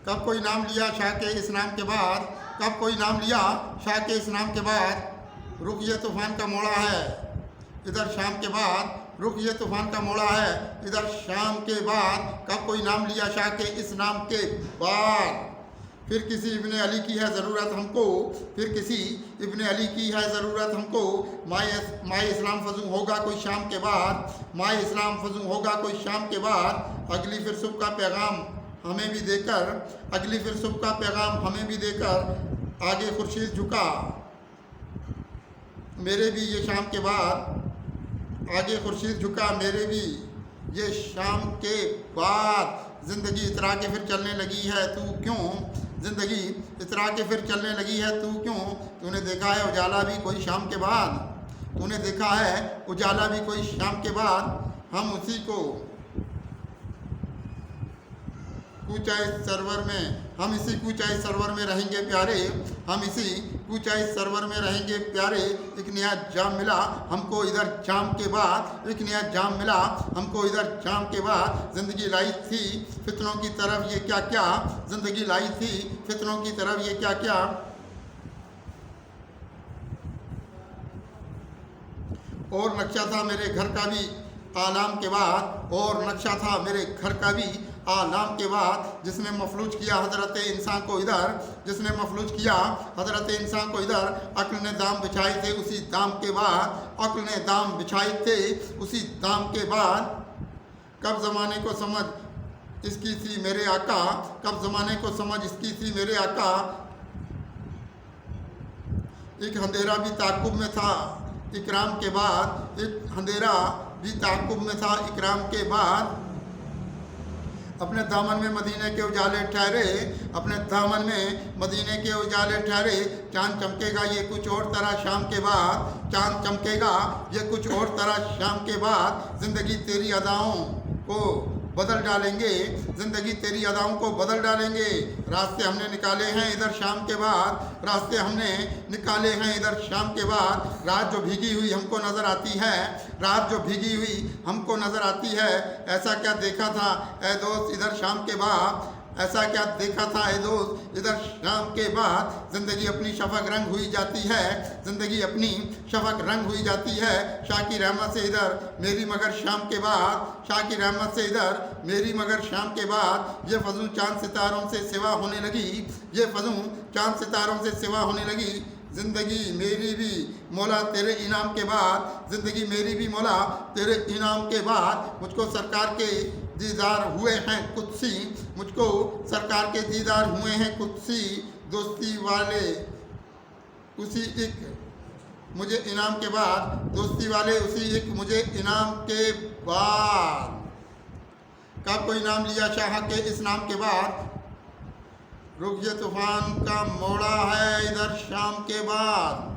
कब कोई नाम लिया शाह के इस नाम के बाद, कब कोई नाम लिया शाह के इस नाम के बाद। रुख ये तूफ़ान का मोड़ा है इधर शाम के बाद, रुख ये तूफ़ान का मोड़ा है इधर शाम के बाद। कब कोई नाम लिया शाह के इस नाम के बाद। फिर किसी इब्ने अली की है ज़रूरत हमको, फिर किसी इब्ने अली की है ज़रूरत हमको। माए इस्लाम फजू होगा कोई शाम के बाद, माए इस्लाम फजू होगा कोई शाम के बाद। अगली फिर सुबह का पैगाम हमें भी देकर, अगली फिर सुबह का पैगाम हमें भी देकर आगे खुर्शीद झुका मेरे भी ये शाम के बाद, आगे खुर्शीद झुका मेरे भी ये शाम के बाद। ज़िंदगी इतरा के फिर चलने लगी है तू क्यों, ज़िंदगी इतरा के फिर चलने लगी है तू क्यों। तूने देखा है उजाला भी कोई शाम के बाद, तूने देखा है उजाला भी कोई शाम के बाद। हम उसी को कूचाइस सर्वर में, हम इसी कूचाइस सर्वर में रहेंगे प्यारे, हम इसी कूचाइस सर्वर में रहेंगे प्यारे। एक नया जाम मिला हमको इधर जाम के बाद, एक नया जाम मिला हमको इधर जाम के बाद। ज़िंदगी लाई थी फितनों की तरफ ये क्या क्या, ज़िंदगी लाई थी फितनों की तरफ ये क्या क्या। और नक्शा था मेरे घर का भी आलाम के बाद, और नक्शा था मेरे घर का भी आलाम के बाद। जिसने मफलूज किया हज़रत इंसान को इधर, जिसने मफलूज किया हज़रत इंसान को इधर। अक्ल ने दाम बिछाए थे उसी दाम के बाद, अक्ल ने दाम बिछाए थे उसी दाम के बाद। कब ज़माने को समझ इसकी थी मेरे आका, कब ज़माने को समझ इसकी थी मेरे आका। एक अंधेरा भी ताक़ुब में था इकराम के बाद, एक अंधेरा भी ताक़ुब में था इकराम के बाद। अपने दामन में मदीने के उजाले ठहरे, अपने दामन में मदीने के उजाले ठहरे। चाँद चमकेगा ये कुछ और तरह शाम के बाद, चाँद चमकेगा ये कुछ और तरह शाम के बाद। ज़िंदगी तेरी अदाओं को बदल डालेंगे, ज़िंदगी तेरी अदाओं को बदल डालेंगे। रास्ते हमने निकाले हैं इधर शाम के बाद, रास्ते हमने निकाले हैं इधर शाम के बाद। रात जो भीगी हुई हमको नज़र आती है, रात जो भीगी हुई हमको नज़र आती है। ऐसा क्या देखा था ए दोस्त इधर शाम के बाद, ऐसा क्या देखा था ए दोस्त इधर शाम के बाद। ज़िंदगी अपनी शफक रंग हुई जाती है, ज़िंदगी अपनी शफक रंग हुई जाती है। शाह की रहमत से इधर मेरी मगर शाम के बाद, शाह की रहमत से इधर मेरी मगर शाम के बाद। ये फजूं चाँद सितारों से सिवा होने लगी, ये फजूं चाँद सितारों से सिवा होने लगी। ज़िंदगी मेरी भी मौला तेरे इनाम के बाद, ज़िंदगी मेरी भी मौला तेरे इनाम के बाद। मुझको सरकार के दीदार हुए हैं कुदसी, मुझको सरकार के दीदार हुए हैं कुदसी। दोस्ती वाले उसी एक मुझे इनाम के बाद, दोस्ती वाले उसी एक मुझे इनाम के बाद। कब कोई नाम लिया शाह के इस नाम के बाद। रुख ये तूफ़ान का मोड़ा है इधर शाम के बाद।